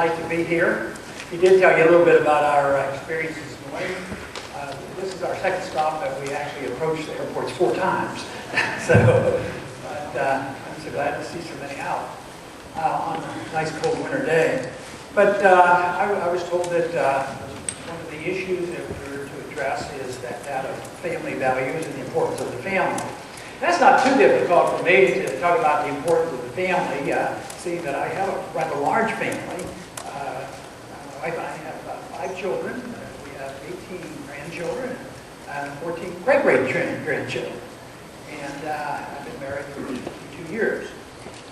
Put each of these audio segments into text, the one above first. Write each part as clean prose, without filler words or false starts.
nice to be here. He did tell you a little bit about our experiences this morning. This is our second stop, but we actually approached the airports 4 times. I'm so glad to see so many out on a nice cold winter day. But I was told that one of the issues that we were to address is that of family values and the importance of the family. That's not too difficult for me to talk about the importance of the family, seeing that I have a rather large family. My wife and I have 5 children. We have 18 grandchildren and 14 great-great-grandchildren. And I've been married for 52 years.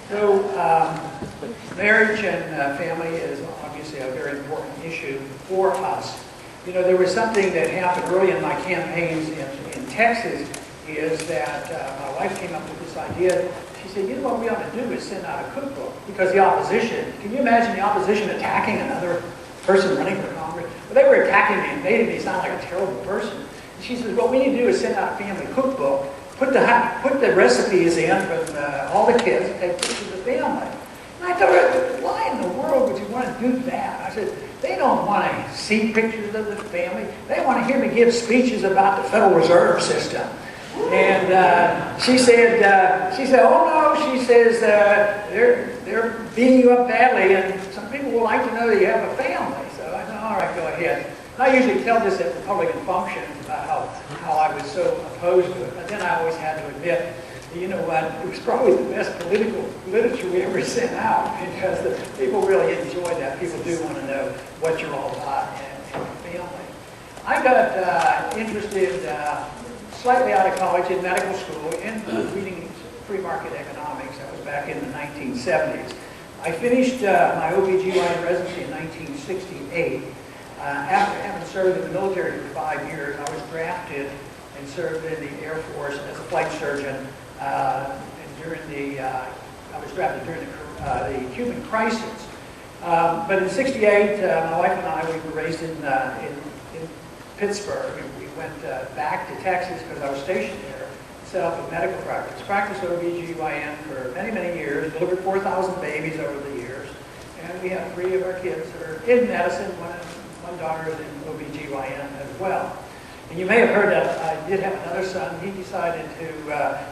So marriage and family is obviously a very important issue for us. You know, there was something that happened early in my campaigns in Texas, is that my wife came up with this idea. She said, you know what we ought to do is send out a cookbook, because the opposition, can you imagine the opposition attacking another person running for Congress? Well, they were attacking me and made me sound like a terrible person. And she says, what we need to do is send out a family cookbook, put the recipes in from all the kids, and take pictures of the family. And I told her, why in the world would you want to do that? I said, they don't want to see pictures of the family. They want to hear me give speeches about the Federal Reserve System. And she said, oh no, she says, they're beating you up badly, and some people would like to know that you have a family. So I said, all right, go ahead. And I usually tell this at Republican functions about how I was so opposed to it. But then I always had to admit, you know what, it was probably the best political literature we ever sent out, because the people really enjoyed that. People do want to know what you're all about and your family. I got interested slightly out of college in medical school in reading free market economics. That was back in the 1970s. I finished my OB/GYN residency in 1968. After having served in the military for 5 years, I was drafted and served in the Air Force as a flight surgeon. And I was drafted during the Cuban crisis. But in '68, my wife and I, we were raised in Pittsburgh. We went back to Texas because I was stationed there, set up a medical practice. Practiced OB/GYN for many, many years, delivered 4,000 babies over the years. And we have 3 of our kids that are in medicine, one daughter is in OB/GYN as well. And you may have heard that I did have another son. He decided to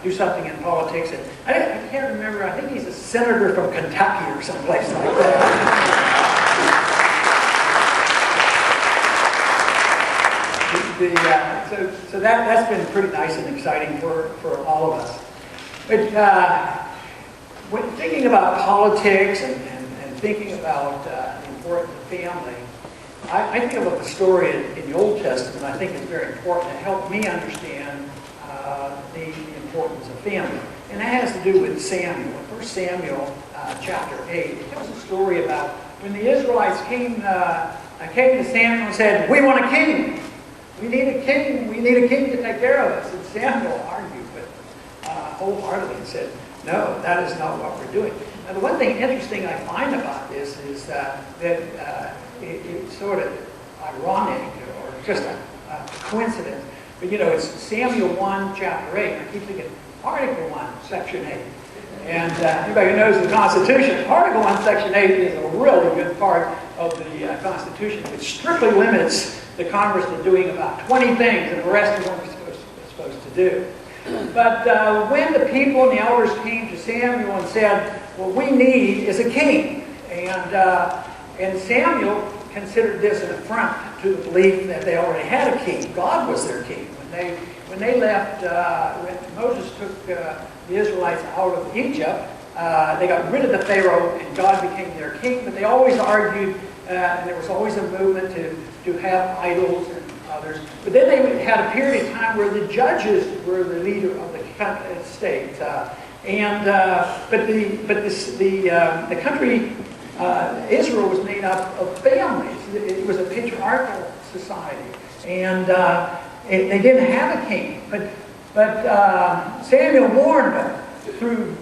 do something in politics. And I can't remember, I think he's a senator from Kentucky or someplace like that. So that's been pretty nice and exciting for all of us. But when thinking about politics and thinking about the importance of family, I think about the story in the Old Testament. I think it's very important to help me understand the importance of family. And that has to do with Samuel. In 1 Samuel chapter 8, it tells a story about when the Israelites came to Samuel and said, we want a king. We need a king. We need a king to take care of us. And Samuel argued with them wholeheartedly and said, no, that is not what we're doing. Now, the one thing interesting I find about this is that it's sort of ironic or just a coincidence. But, you know, it's Samuel 1, chapter 8. I keep thinking, Article 1, Section 8. And anybody who knows the Constitution, Article 1, Section 8 is a really good part of the Constitution. It strictly limits the Congress to doing about 20 things, and the rest of them are supposed to do. But when the people and the elders came to Samuel and said, what we need is a king. And Samuel considered this an affront to the belief that they already had a king. God was their king. When they left, when Moses took the Israelites out of Egypt, they got rid of the Pharaoh and God became their king. But they always argued, and there was always a movement to have idols and others. But then they had a period of time where the judges were the leader of the state. But the country Israel was made up of families. It was a patriarchal society, and they didn't have a king. But Samuel warned them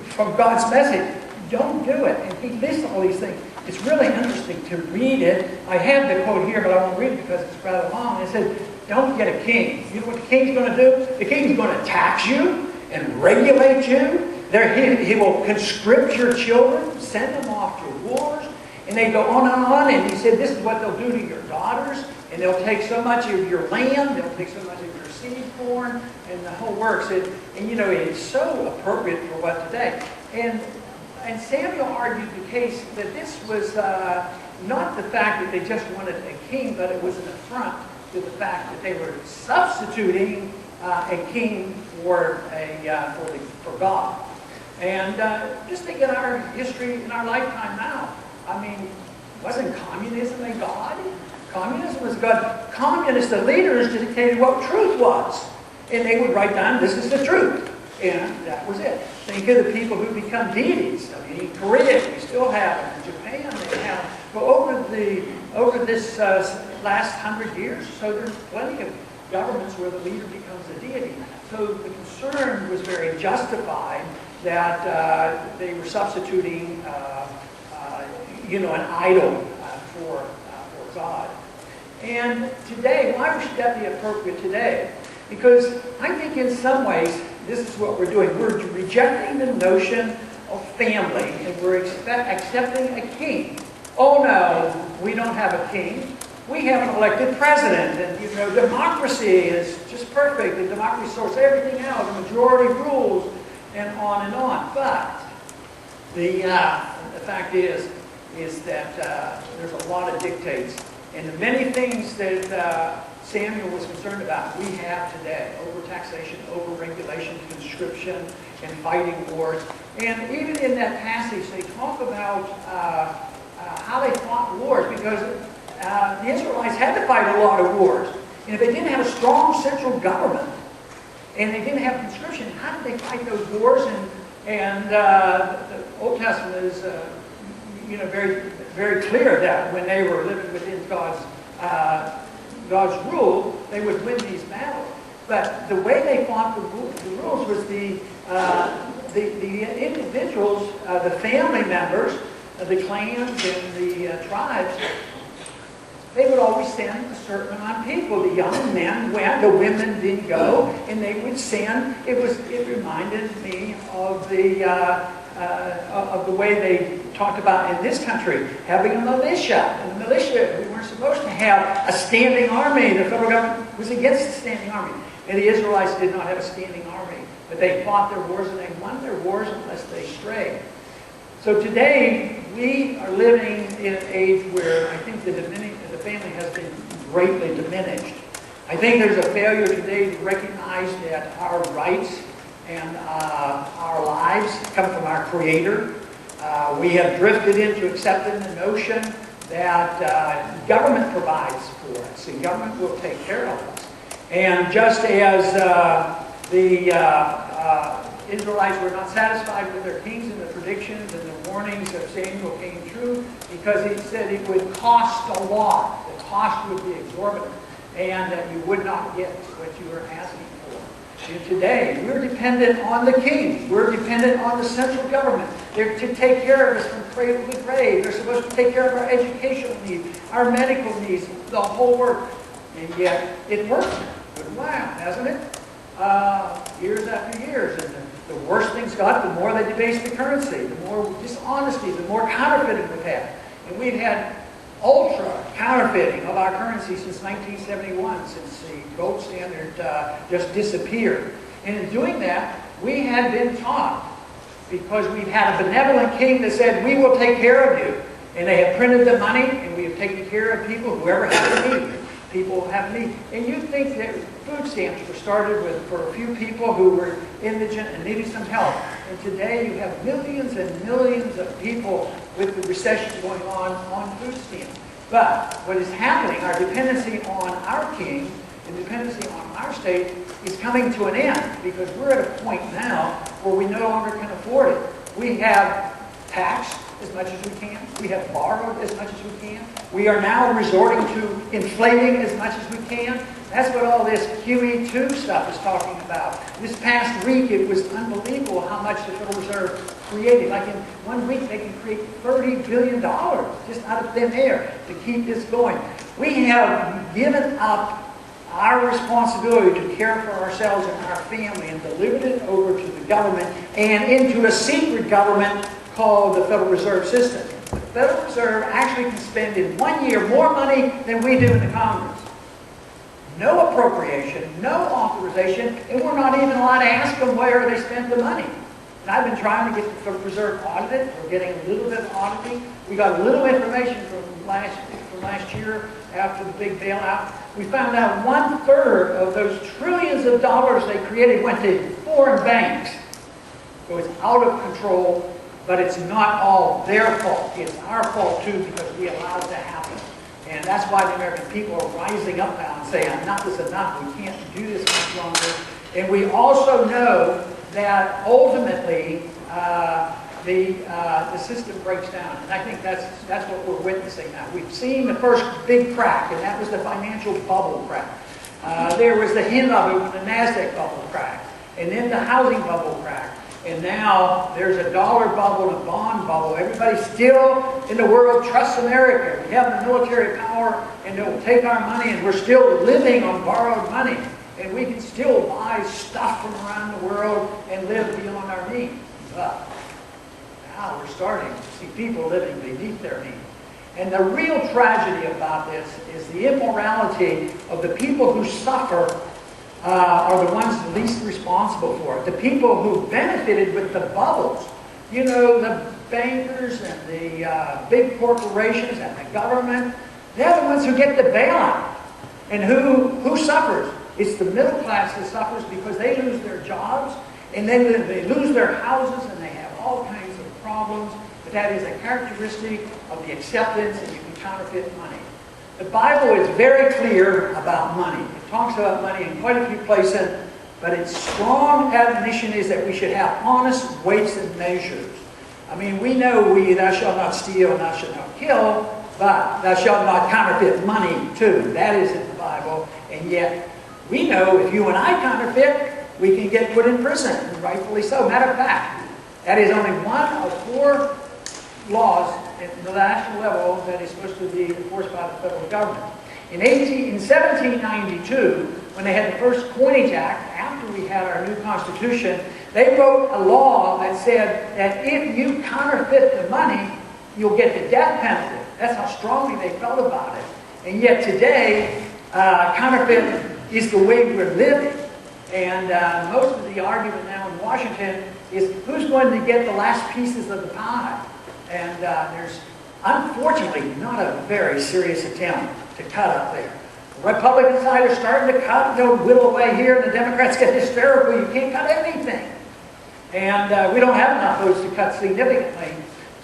from God's message, don't do it. And he lists all these things. It's really interesting to read it. I have the quote here, but I won't read it because it's rather long. It said, don't get a king. You know what the king's going to do? The king's going to tax you and regulate you. He will conscript your children, send them off to wars, And they go on, and he said, this is what they'll do to your daughters, and they'll take so much of your land, they'll take so much of your seed corn, and the whole works. And you know, it's so appropriate for what today. And Samuel argued the case that this was not the fact that they just wanted a king, but it was an affront to the fact that they were substituting a king for God. And just think in our history, in our lifetime now, I mean, wasn't communism a God? Communism was God. Communist, the leaders dictated what truth was. And they would write down, this is the truth. And that was it. Think of the people who become deities. I mean, in Korea, we still have them. In Japan, they have. But over this last 100 years, so there's plenty of governments where the leader becomes a deity. So the concern was very justified that they were substituting, an idol for God. And today, why should that be appropriate today? Because I think in some ways, this is what we're doing. We're rejecting the notion of family, and we're accepting a king. Oh no, we don't have a king. We have an elected president, and democracy is just perfect, and democracy sorts everything out, the majority rules, and on and on. But the fact is that there's a lot of dictates, and the many things that Samuel was concerned about, we have today. Over-taxation, over-regulation, conscription, and fighting wars. And even in that passage, they talk about how they fought wars, because the Israelites had to fight a lot of wars. And if they didn't have a strong central government, and they didn't have conscription, how did they fight those wars? And the Old Testament is very, very clear that when they were living within God's rule, they would win these battles. But the way they fought the rules was the individuals, the family members, the clans and the tribes, they would always send a certain amount of people. The young men went, the women didn't go, and they would send. It reminded me of the way they talked about in this country, having a militia. And the militia, we weren't supposed to have a standing army. The federal government was against the standing army. And the Israelites did not have a standing army. But they fought their wars, and they won their wars unless they strayed. So today, we are living in an age where I think the family has been greatly diminished. I think there's a failure today to recognize that our rights and our lives come from our Creator. We have drifted into accepting the notion that government provides for us, and government will take care of us. And just as the Israelites were not satisfied with their kings and the predictions and the warnings of Samuel came true, because he said it would cost a lot. The cost would be exorbitant, and that you would not get what you were asking for. And today, we're dependent on the king. We're dependent on the central government. They're to take care of us from cradle to grave. They're supposed to take care of our educational needs, our medical needs, the whole work. And yet, it works. Good while, hasn't it? Years after years. And the worse things got, the more they debased the currency, the more dishonesty, the more counterfeiting we've had. And we've had ultra counterfeiting of our currency since 1971, since the gold standard just disappeared. And in doing that, we had been taught, because we've had a benevolent king that said, we will take care of you. And they have printed the money, and we have taken care of people, whoever has a need. People have need. And you think that food stamps were started for a few people who were indigent and needed some help. And today you have millions and millions of people with the recession going on food stamps. But what is happening, our dependency on our king and dependency on our state is coming to an end, because we're at a point now where we no longer can afford it. We have taxed as much as we can. We have borrowed as much as we can. We are now resorting to inflating as much as we can. That's what all this QE2 stuff is talking about. This past week, it was unbelievable how much the Federal Reserve created. Like in 1 week, they can create $30 billion just out of thin air to keep this going. We have given up our responsibility to care for ourselves and our family and delivered it over to the government and into a secret government called the Federal Reserve System. Federal Reserve actually can spend in 1 year more money than we do in the Congress. No appropriation, no authorization, and we're not even allowed to ask them where they spent the money. And I've been trying to get the Federal Reserve audited. We're getting a little bit of auditing. We got a little information from last year after the big bailout. We found out 1/3 of those trillions of dollars they created went to foreign banks. So it's out of control, but it's not all their fault. It's our fault too, because we allowed it to happen. And that's why the American people are rising up now and saying, enough is enough. We can't do this much longer. And we also know that ultimately the system breaks down. And I think that's what we're witnessing now. We've seen the first big crack, and that was the financial bubble crack. There was the hint of it when the NASDAQ bubble cracked, and then the housing bubble cracked. And now there's a dollar bubble and a bond bubble. Everybody still in the world trusts America. We have the military power, and they'll take our money, and we're still living on borrowed money. And we can still buy stuff from around the world and live beyond our means. But now we're starting to see people living beneath their means. And the real tragedy about this is the immorality of the people who suffer are the ones least responsible for it. The people who benefited with the bubbles, you know, the bankers and the big corporations and the government, they're the ones who get the bailout. And who suffers? It's the middle class that suffers because they lose their jobs, and then they lose their houses, and they have all kinds of problems. But that is a characteristic of the acceptance that you can counterfeit money. The Bible is very clear about money. It talks about money in quite a few places, but its strong admonition is that we should have honest weights and measures. I mean, we know thou shalt not steal, thou shalt not kill, but thou shalt not counterfeit money too. That is in the Bible, and yet we know if you and I counterfeit, we can get put in prison, and rightfully so. Matter of fact, that is only one of 4 laws at the national level that is supposed to be enforced by the federal government. In 1792, when they had the first Coinage Act, after we had our new Constitution, they wrote a law that said that if you counterfeit the money, you'll get the death penalty. That's how strongly they felt about it. And yet today, counterfeit is the way we're living. And most of the argument now in Washington is who's going to get the last pieces of the pie. And there's, unfortunately, not a very serious attempt to cut up there. The Republican side are starting to cut, they'll whittle away here, and the Democrats get hysterical. You can't cut anything. And we don't have enough votes to cut significantly,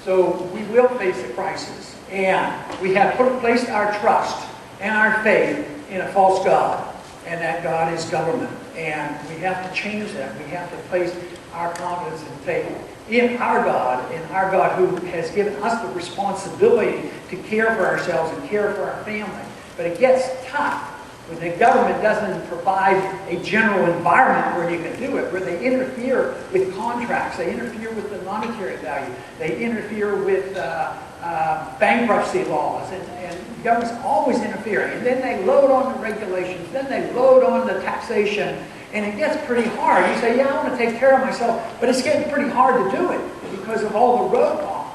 so we will face a crisis. And we have placed our trust and our faith in a false God, and that God is government. And we have to change that. We have to place our confidence and faith in our God who has given us the responsibility to care for ourselves and care for our family. But it gets tough when the government doesn't provide a general environment where you can do it, where they interfere with contracts, they interfere with the monetary value, they interfere with bankruptcy laws, and the government's always interfering. And then they load on the regulations, then they load on the taxation, and it gets pretty hard. You say, yeah, I want to take care of myself, but it's getting pretty hard to do it because of all the roadblocks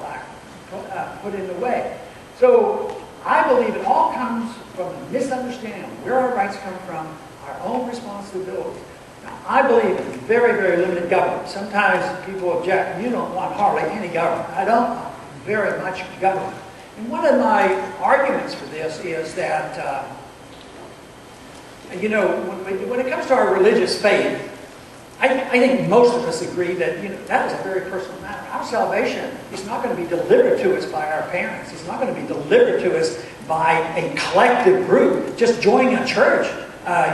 put in the way. So I believe it all comes from a misunderstanding of where our rights come from, our own responsibilities. Now, I believe in very, very limited government. Sometimes people object, you don't want hardly any government. I don't want very much government. And one of my arguments for this is that you know, when it comes to our religious faith, I think most of us agree that that is a very personal matter. Our salvation is not going to be delivered to us by our parents. It's not going to be delivered to us by a collective group. Just joining a church,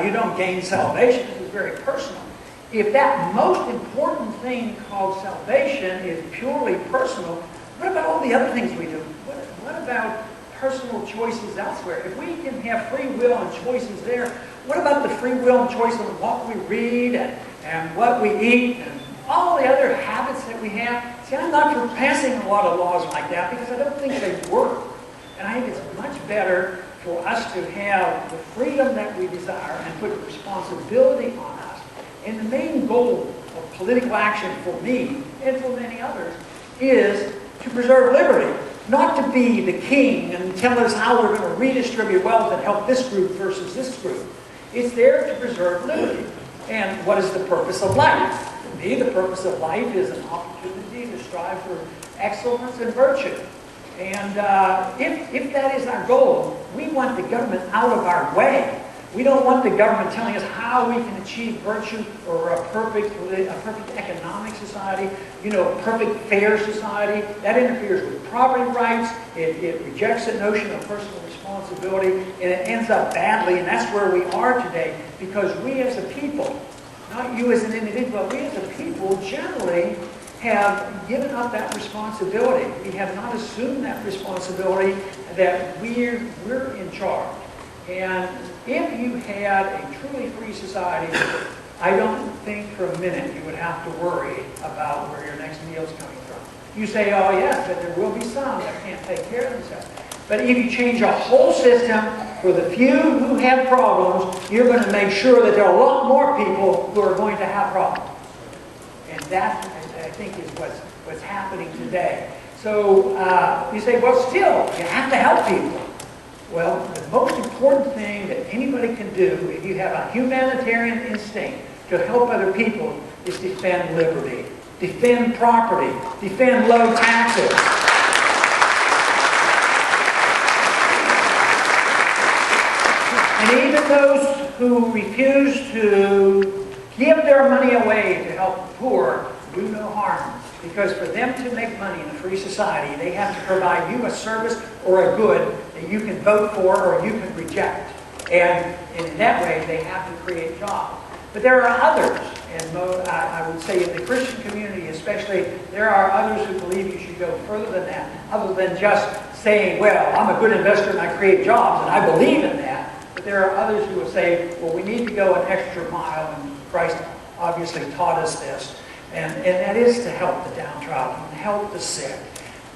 you don't gain salvation. This is very personal. If that most important thing called salvation is purely personal, what about all the other things we do? What about personal choices elsewhere? If we can have free will and choices there, what about the free will and choice on what we read and what we eat and all the other habits that we have? See, I'm not for passing a lot of laws like that because I don't think they work. And I think it's much better for us to have the freedom that we desire and put the responsibility on us. And the main goal of political action for me and for many others is to preserve liberty. not to be the king and tell us how we're going to redistribute wealth and help this group versus this group. It's there to preserve liberty. And what is the purpose of life? For me, the purpose of life is an opportunity to strive for excellence and virtue. And if that is our goal, we want the government out of our way. We don't want the government telling us how we can achieve virtue or a perfect economic society, a perfect fair society. That interferes with property rights. It rejects the notion of personal responsibility, and it ends up badly. And that's where we are today, because we as a people, not you as an individual, but we as a people generally have given up that responsibility. We have not assumed that responsibility that we're in charge. And if you had a truly free society, I don't think for a minute you would have to worry about where your next meal is coming from. You say, oh yes, but there will be some that can't take care of themselves. But if you change a whole system for the few who have problems, you're going to make sure that there are a lot more people who are going to have problems. And that, I think, is what's happening today. So you say, well, still, you have to help people. Well, the most important thing that anybody can do, if you have a humanitarian instinct to help other people, is defend liberty, defend property, defend low taxes. And even those who refuse to give their money away to help the poor do no harm. Because for them to make money in a free society, they have to provide you a service or a good that you can vote for or you can reject. And in that way, they have to create jobs. But there are others, and I would say in the Christian community especially, there are others who believe you should go further than that, other than just saying, well, I'm a good investor and I create jobs, and I believe in that. But there are others who will say, well, we need to go an extra mile, and Christ obviously taught us this. And that is to help the downtrodden, help the sick.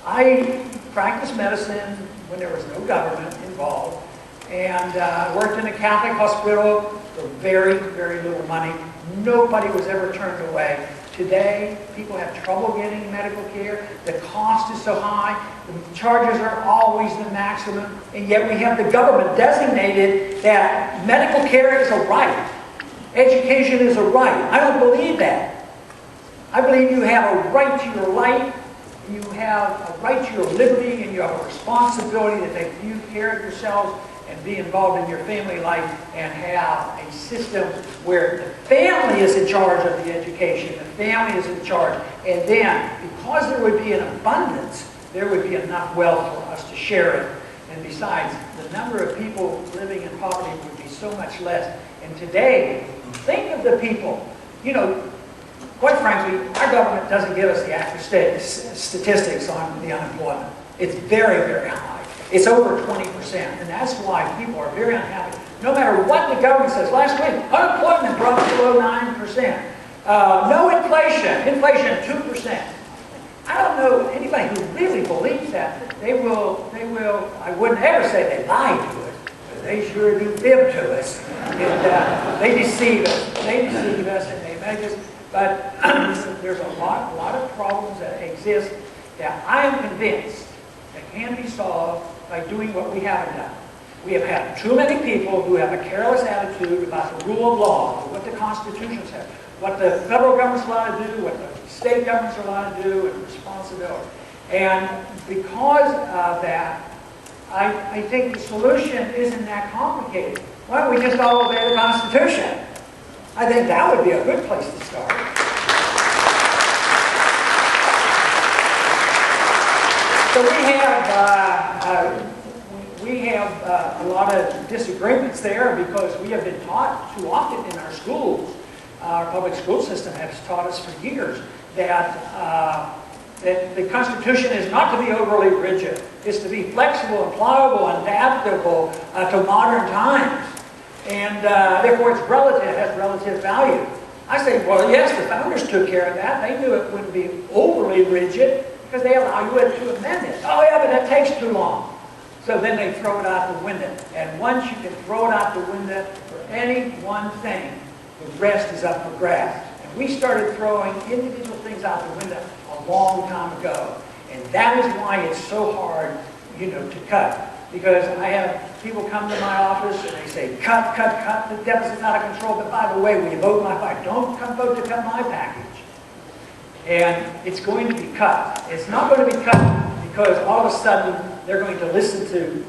I practiced medicine when there was no government involved, and worked in a Catholic hospital for very, very little money. Nobody was ever turned away. Today, people have trouble getting medical care. The cost is so high. The charges are always the maximum. And yet we have the government designated that medical care is a right. Education is a right. I don't believe that. I believe you have a right to your life, you have a right to your liberty, and you have a responsibility to take due care of yourselves and be involved in your family life and have a system where the family is in charge of the education, the family is in charge, and then, because there would be an abundance, there would be enough wealth for us to share it. And besides, the number of people living in poverty would be so much less. And today, think of the people, quite frankly, our government doesn't give us the accurate statistics on the unemployment. It's very, very high. It's over 20%, and that's why people are very unhappy. No matter what the government says. Last week, unemployment dropped below 9%. No inflation. Inflation 2%. I don't know anybody who really believes that. They will, I wouldn't ever say they lie to us, but they sure do fib to us. And they deceive us. They deceive us, and they make us. But there's a lot of problems that exist that I am convinced that can be solved by doing what we haven't done. We have had too many people who have a careless attitude about the rule of law, what the Constitution says, what the federal government's allowed to do, what the state governments are allowed to do, and responsibility. And because of that, I think the solution isn't that complicated. Why don't we just all obey the Constitution? I think that would be a good place to start. So we have a lot of disagreements there because we have been taught too often in our schools. Our public school system has taught us for years that the Constitution is not to be overly rigid. It's to be flexible and pliable and adaptable to modern times. And therefore it's relative, it has relative value. I say, well, yes, the founders took care of that. They knew it wouldn't be overly rigid because they allow you to amend it. Oh yeah, but that takes too long. So then they throw it out the window. And once you can throw it out the window for any one thing, the rest is up for grabs. And we started throwing individual things out the window a long time ago. And that is why it's so hard, to cut. Because I have people come to my office and they say, cut, cut, cut, the deficit's out of control, but by the way, will you vote my package? Don't come vote to cut my package. And it's going to be cut. It's not going to be cut because all of a sudden they're going to listen to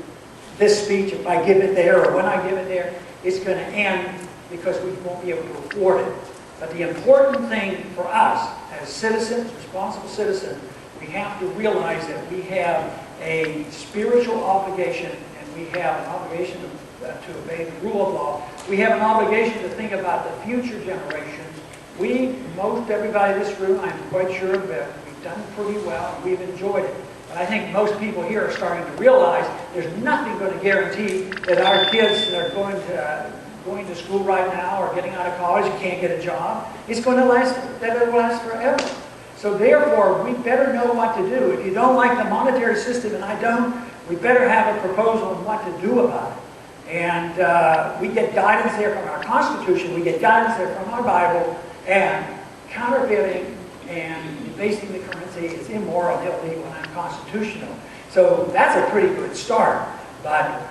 this speech if I give it there or when I give it there. It's going to end because we won't be able to afford it. But the important thing for us as citizens, responsible citizens, we have to realize that we have a spiritual obligation and we have an obligation to obey the rule of law. We have an obligation to think about the future generations. Most everybody in this room, I'm quite sure that we've done pretty well and we've enjoyed it. But I think most people here are starting to realize there's nothing going to guarantee that our kids that are going to school right now or getting out of college and can't get a job, it's going to last forever. So therefore, we better know what to do. If you don't like the monetary system, and I don't, we better have a proposal on what to do about it. And we get guidance there from our Constitution, we get guidance there from our Bible, and counterfeiting and debasing the currency is immoral, illegal, and unconstitutional. So that's a pretty good start. But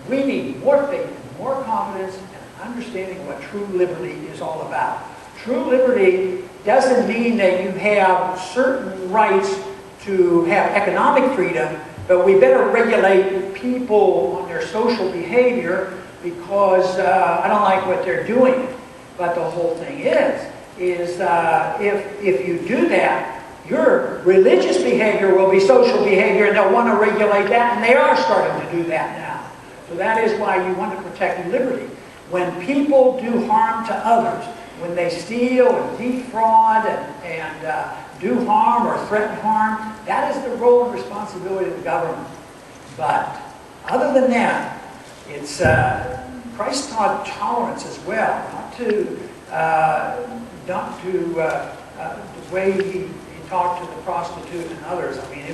we need more faith, more confidence, and understanding what true liberty is all about. True liberty doesn't mean that you have certain rights to have economic freedom, but we better regulate people on their social behavior because I don't like what they're doing. But the whole thing is if you do that, your religious behavior will be social behavior and they'll want to regulate that, and they are starting to do that now. So that is why you want to protect liberty. When people do harm to others, when they steal and defraud and do harm or threaten harm, that is the role and responsibility of the government. But other than that, it's Christ taught tolerance as well, not to the way he talked to the prostitute and others. I mean,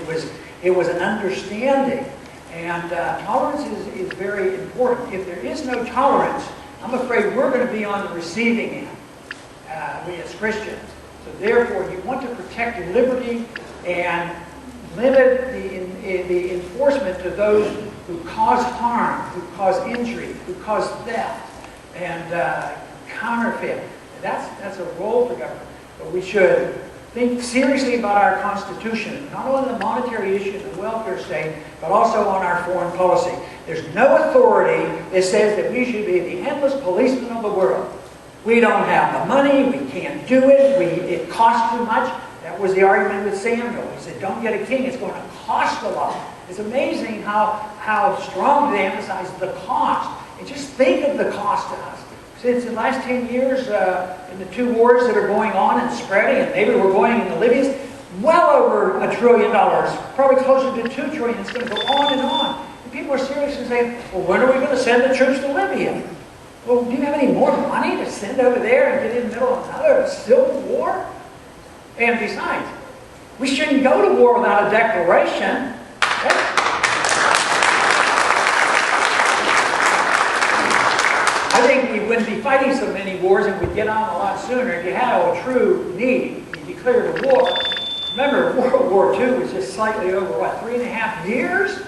it was an understanding, and tolerance is very important. If there is no tolerance, I'm afraid we're going to be on the receiving end. We as Christians. So therefore, you want to protect your liberty and limit the enforcement to those who cause harm, who cause injury, who cause theft, and counterfeit. That's a role for government. But we should think seriously about our Constitution, not only the monetary issue of the welfare state, but also on our foreign policy. There's no authority that says that we should be the endless policemen of the world. We don't have the money, we can't do it, it costs too much. That was the argument with Samuel. He said, don't get a king, it's going to cost a lot. It's amazing how strong they emphasize the cost. And just think of the cost to us. Since the last 10 years, in the 2 wars that are going on and spreading, and maybe we're going into Libya, well over $1 trillion, probably closer to $2 trillion. It's going to go on and on. And people are seriously saying, well, when are we going to send the troops to Libya? Well, do you have any more money to send over there and get in the middle of another civil war? And besides, we shouldn't go to war without a declaration. I think we wouldn't be fighting so many wars and we'd get on a lot sooner if you had a true need. You declared a war. Remember, World War II was just slightly over, 3.5 years?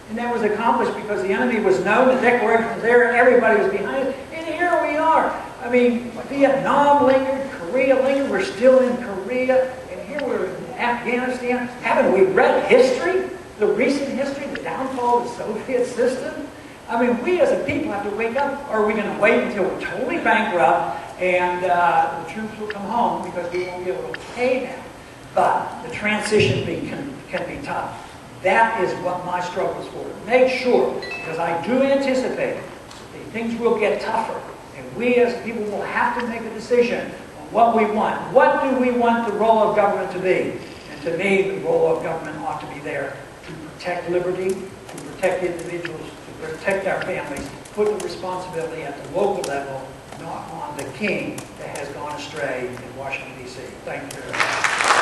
And that was accomplished because the enemy was known, the declaration was there, and everybody was behind it. And here we are. I mean, Vietnam lingered, Korea lingered, we're still in Korea, and here we're in Afghanistan. Haven't we read history, the recent history, the downfall of the Soviet system? I mean, we as a people have to wake up, or are we going to wait until we're totally bankrupt and the troops will come home because we won't be able to pay them? But the transition can be tough. That is what my struggle is for. Make sure, because I do anticipate that things will get tougher, and we as people will have to make a decision on what we want. What do we want the role of government to be? And to me, the role of government ought to be there to protect liberty, to protect individuals, to protect our families, put the responsibility at the local level, not on the king that has gone astray in Washington, D.C. Thank you very much.